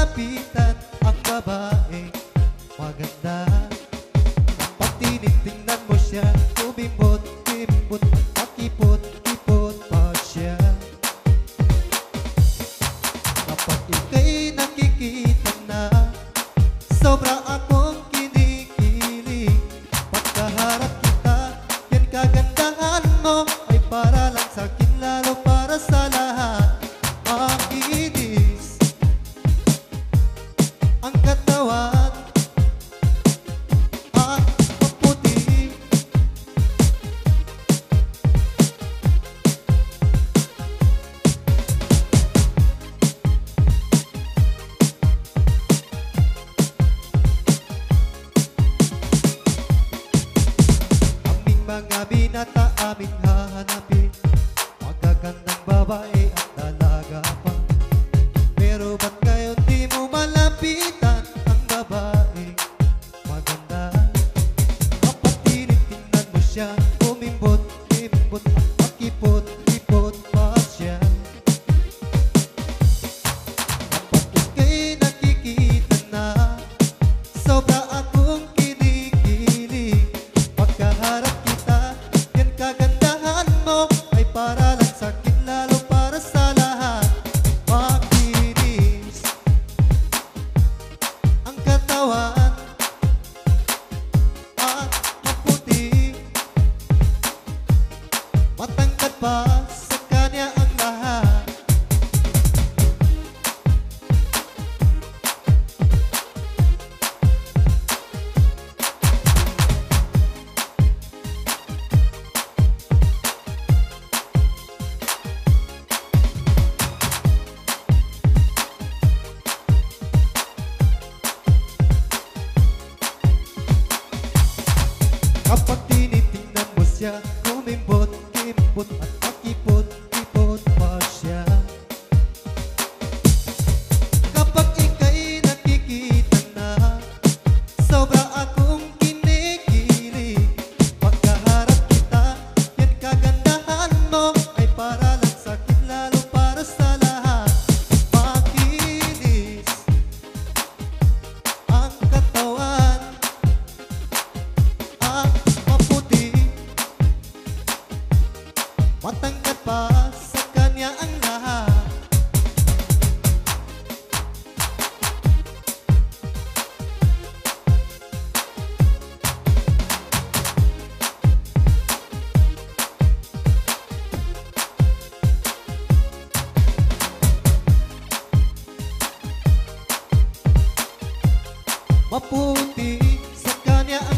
malapitan ang babae maganda. Kapag tinitingnan mo siya, kumimbot-kimbot at pakipot-kipot pa siya. Kapag ika'y nakikita na, sobra akong kinikilig. Pagkaharap kita, yan kagandahan mo ay para lang sa'kin, lalo para sa lahat. Makinis ang katawan at maputi. Aming mga binata, aming hahanapin, magagandang babae at dalaga pa. Pero ba't kayo di mo malapitan ang babae maganda? Kapag tinitingnan mo siya, kumimbot-kimbot at pakipot-kipot pa siya. Kapag ika'y nakikita na, sobra akong kinikilig. Pagkaharap kita, yan kagandahan mo ay para lang sa'kin, lalo para sa lahat. Makinis ang katawan at maputi. Matangkad pa sa kanya ang lahat. Kapag tinitingnan mo siya, kumimbot-kimbot at pakipot-kipot pa siya. Kapag ika'y nakikita na, sobra akong kinikilig. Pagkaharap kita, yan kagandahan mo ay para lang sa'kin, lalo para sa lahat. Makinis ang katawan at maputi. Matangkad pa sa kanya ang lahat. Maputi sa kanya ang